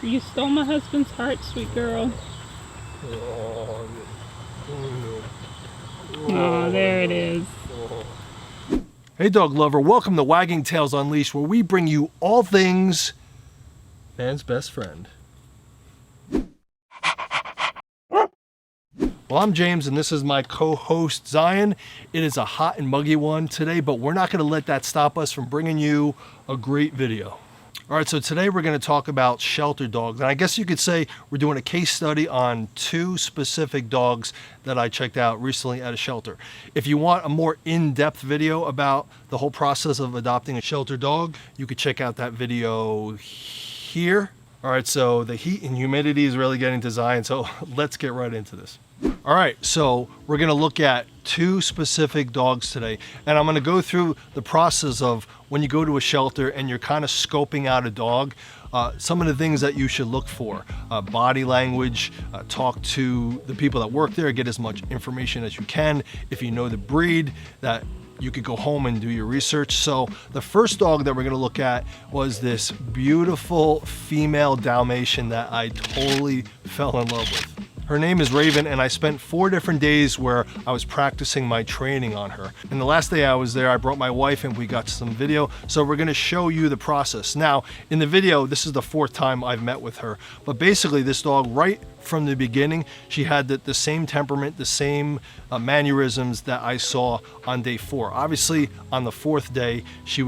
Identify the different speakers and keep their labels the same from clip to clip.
Speaker 1: You stole my husband's heart, sweet girl. Oh, there it is.
Speaker 2: Hey dog lover, welcome to Wagging Tales Unleashed, where we bring you all things man's best friend. Well, I'm James and this is my co-host Zion. It is a hot and muggy one today, but we're not going to let that stop us from bringing you a great video. All right, so today we're going to talk about shelter dogs. And I guess you could say we're doing a case study on two specific dogs that I checked out recently at a shelter. If you want a more in-depth video about the whole process of adopting a shelter dog, you could check out that video here. All right, so the heat and humidity is really getting to Zion, so let's get right into this. All right, so we're gonna look at two specific dogs today, and I'm gonna go through the process of when you go to a shelter and you're kind of scoping out a dog, some of the things that you should look for. Body language, talk to the people that work there, get as much information as you can. If you know the breed, that you could go home and do your research. So the first dog that we're gonna look at was this beautiful female Dalmatian that I totally fell in love with. Her name is Raven, and I spent 4 different days where I was practicing my training on her. And the last day I was there, I brought my wife and we got some video. So we're gonna show you the process. Now, in the video, this is the 4th time I've met with her. But basically this dog, right from the beginning, she had the same temperament, the same mannerisms that I saw on day 4. Obviously, on the 4th day, she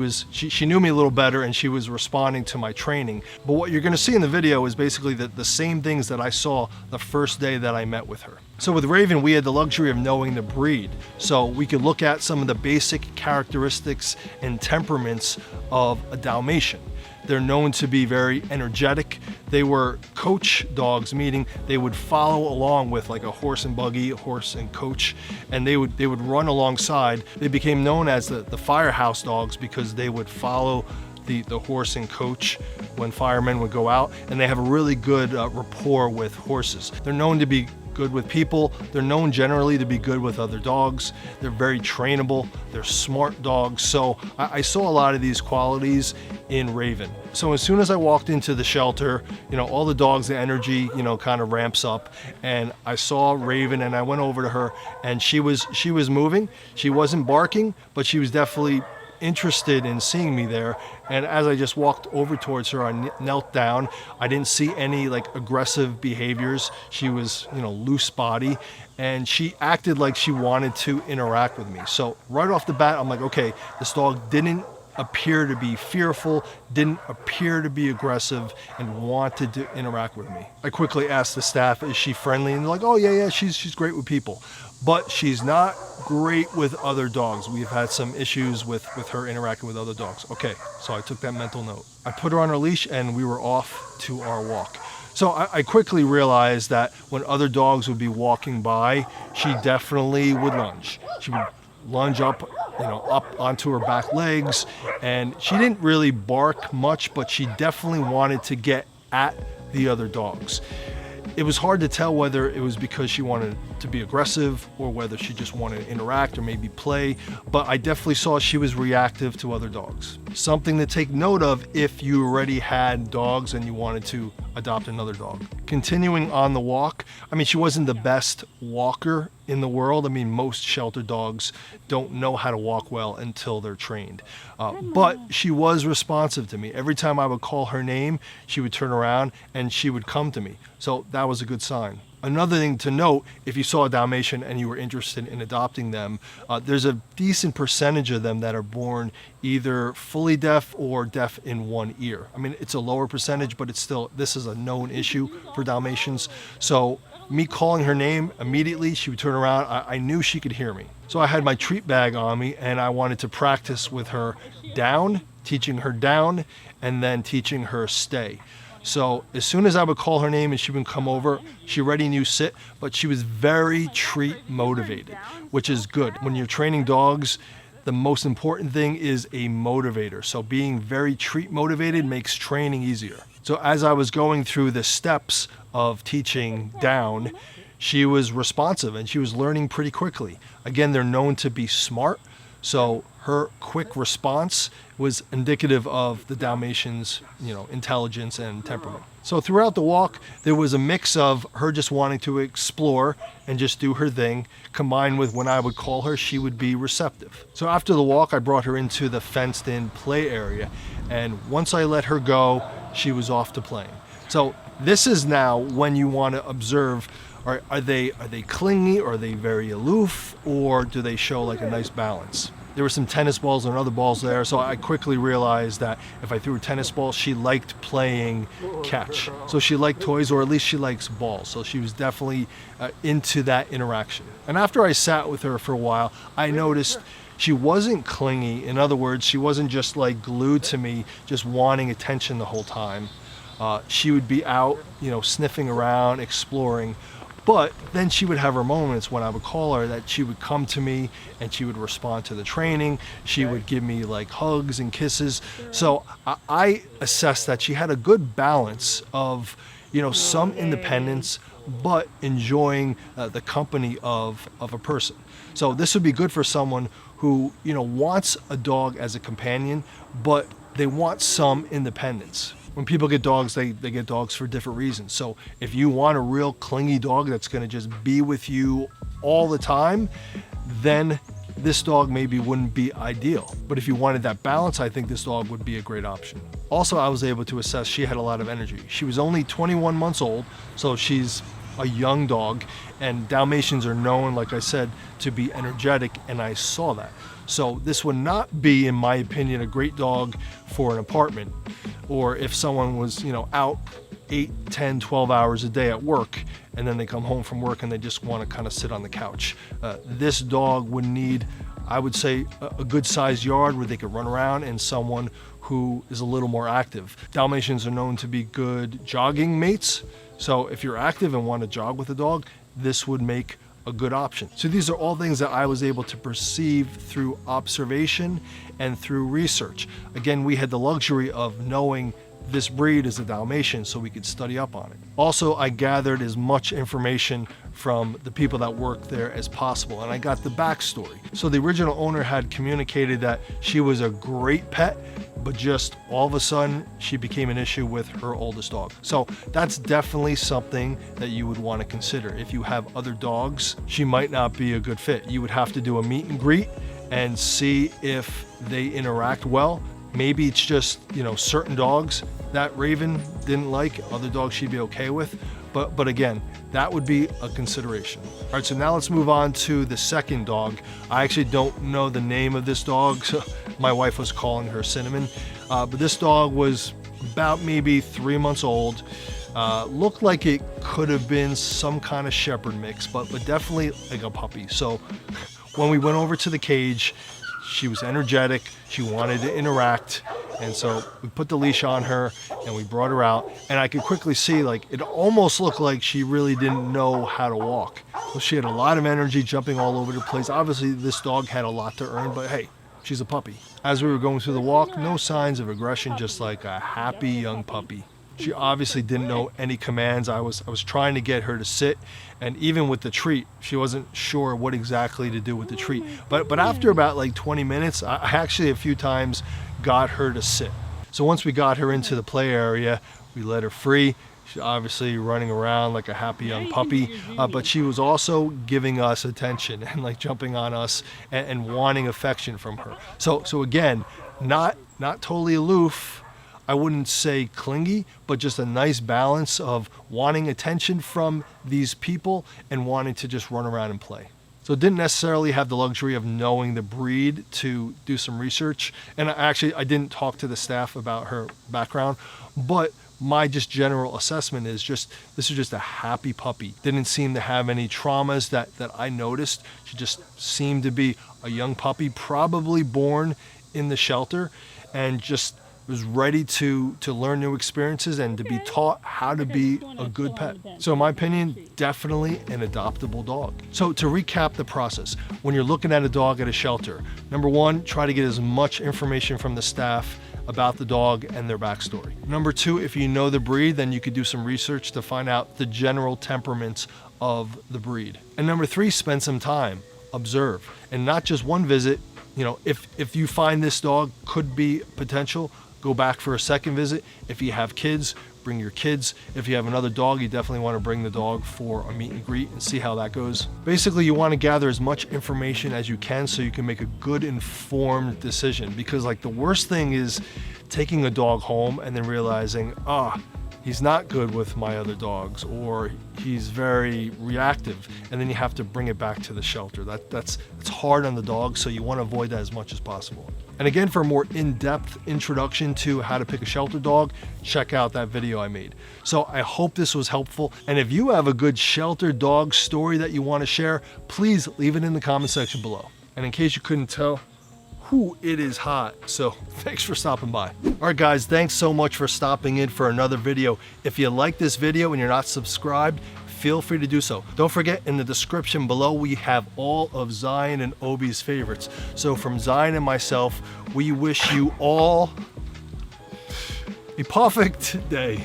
Speaker 2: knew me a little better and she was responding to my training. But what you're gonna see in the video is basically the same things that I saw the first day that I met with her. So with Raven, we had the luxury of knowing the breed. So we could look at some of the basic characteristics and temperaments of a Dalmatian. They're known to be very energetic. They were coach dogs, meaning they would follow along with like a horse and buggy, horse and coach, and they would run alongside. They became known as the firehouse dogs because they would follow the horse and coach when firemen would go out, and they have a really good rapport with horses. They're known to be good with people. They're known generally to be good with other dogs. They're very trainable. They're smart dogs. So I saw a lot of these qualities in Raven. So as soon as I walked into the shelter, all the dogs, the energy, kind of ramps up, and I saw Raven and I went over to her and she was moving. She wasn't barking, but she was definitely interested in seeing me there. And as I just walked over towards her, I knelt down. I didn't see any like aggressive behaviors. She was, loose body, and she acted like she wanted to interact with me. So right off the bat, I'm like, okay, this dog didn't appear to be fearful, didn't appear to be aggressive, and wanted to interact with me. I quickly asked the staff, is she friendly? And they're like, oh yeah, she's great with people. But she's not great with other dogs. We've had some issues with her interacting with other dogs. Okay, so I took that mental note. I put her on her leash and we were off to our walk. So I quickly realized that when other dogs would be walking by, she definitely would lunge. She would lunge up, up onto her back legs, and she didn't really bark much, but she definitely wanted to get at the other dogs. It was hard to tell whether it was because she wanted to be aggressive or whether she just wanted to interact or maybe play, but I definitely saw she was reactive to other dogs. Something to take note of if you already had dogs and you wanted to adopt another dog. Continuing on the walk, she wasn't the best walker in the world. Most shelter dogs don't know how to walk well until they're trained. But she was responsive to me. Every time I would call her name, she would turn around and she would come to me. So that was a good sign. Another thing to note, if you saw a Dalmatian and you were interested in adopting them, there's a decent percentage of them that are born either fully deaf or deaf in one ear. It's a lower percentage, but this is a known issue for Dalmatians. So me calling her name, immediately she would turn around. I knew she could hear me. So I had my treat bag on me and I wanted to practice with her down, teaching her down, and then teaching her stay. So as soon as I would call her name and she would come over, she already knew sit, but she was very treat motivated, which is good. When you're training dogs, the most important thing is a motivator. So being very treat motivated makes training easier. So as I was going through the steps of teaching down, she was responsive and she was learning pretty quickly. Again, they're known to be smart. So her quick response was indicative of the Dalmatian's, intelligence and temperament. So throughout the walk, there was a mix of her just wanting to explore and just do her thing, combined with when I would call her, she would be receptive. So after the walk, I brought her into the fenced-in play area, and once I let her go, she was off to playing. So this is now when you want to observe, are they clingy, or are they very aloof, or do they show like a nice balance? There were some tennis balls and other balls there, so I quickly realized that if I threw a tennis ball, she liked playing catch. So she liked toys, or at least she likes balls. So she was definitely into that interaction. And after I sat with her for a while, I noticed she wasn't clingy. In other words, she wasn't just like glued to me, just wanting attention the whole time. She would be out, sniffing around, exploring. But then she would have her moments when I would call her that she would come to me and she would respond to the training. She would give me like hugs and kisses. So I assessed that she had a good balance of, some independence, but enjoying the company of a person. So this would be good for someone who, wants a dog as a companion, but they want some independence. When people get dogs, they get dogs for different reasons. So if you want a real clingy dog that's going to just be with you all the time, then this dog maybe wouldn't be ideal. But if you wanted that balance, I think this dog would be a great option. Also, I was able to assess she had a lot of energy. She was only 21 months old, so she's a young dog, and Dalmatians are known, like I said, to be energetic, and I saw that. So this would not be, in my opinion, a great dog for an apartment, or if someone was, out 8, 10, 12 hours a day at work, and then they come home from work and they just want to kind of sit on the couch. This dog would need, I would say, a good sized yard where they could run around, and someone who is a little more active. Dalmatians are known to be good jogging mates. So if you're active and want to jog with a dog, this would make a good option. So these are all things that I was able to perceive through observation and through research. Again, we had the luxury of knowing this breed is a Dalmatian, so we could study up on it. Also, I gathered as much information from the people that work there as possible, and I got the backstory. So the original owner had communicated that she was a great pet, but just all of a sudden she became an issue with her oldest dog. So that's definitely something that you would want to consider. If you have other dogs, she might not be a good fit. You would have to do a meet and greet and see if they interact well. Maybe it's just, certain dogs that Raven didn't like, other dogs she'd be okay with. But again, that would be a consideration. All right, so now let's move on to the second dog. I actually don't know the name of this dog. So my wife was calling her Cinnamon. But this dog was about maybe 3 months old. Looked like it could have been some kind of shepherd mix, but definitely like a puppy. So when we went over to the cage, she was energetic, she wanted to interact, and so we put the leash on her and we brought her out, and I could quickly see it almost looked like she really didn't know how to walk. So she had a lot of energy, jumping all over the place. Obviously this dog had a lot to earn, but hey, she's a puppy. As we were going through the walk, no signs of aggression, just like a happy young puppy. She obviously didn't know any commands. I was trying to get her to sit, and even with the treat, she wasn't sure what exactly to do with the treat. But after about 20 minutes, I actually a few times got her to sit. So once we got her into the play area, we let her free. She's obviously running around like a happy young puppy, but she was also giving us attention and jumping on us and wanting affection from her. So again, not totally aloof. I wouldn't say clingy, but just a nice balance of wanting attention from these people and wanting to just run around and play. So didn't necessarily have the luxury of knowing the breed to do some research. And I didn't talk to the staff about her background, but my just general assessment is this is just a happy puppy. Didn't seem to have any traumas that I noticed. She just seemed to be a young puppy, probably born in the shelter, and just was ready to learn new experiences and to be taught how to be a good pet. So in my opinion, definitely an adoptable dog. So to recap the process, when you're looking at a dog at a shelter, number one, try to get as much information from the staff about the dog and their backstory. Number two, if you know the breed, then you could do some research to find out the general temperaments of the breed. And number three, spend some time, observe, and not just one visit. If you find this dog could be potential, go back for a second visit. If you have kids, bring your kids. If you have another dog, you definitely want to bring the dog for a meet and greet and see how that goes. Basically, you want to gather as much information as you can so you can make a good informed decision, because like the worst thing is taking a dog home and then realizing, he's not good with my other dogs, or he's very reactive, and then you have to bring it back to the shelter. It's hard on the dog, so you want to avoid that as much as possible. And again, for a more in-depth introduction to how to pick a shelter dog, check out that video I made. So I hope this was helpful, and if you have a good shelter dog story that you want to share, please leave it in the comment section below. And in case you couldn't tell, it is hot, so thanks for stopping by. All right guys, thanks so much for stopping in for another video. If you like this video and you're not subscribed, feel free to do so. Don't forget, in the description below we have all of Zion and Obi's favorites. So from Zion and myself, we wish you all a perfect day.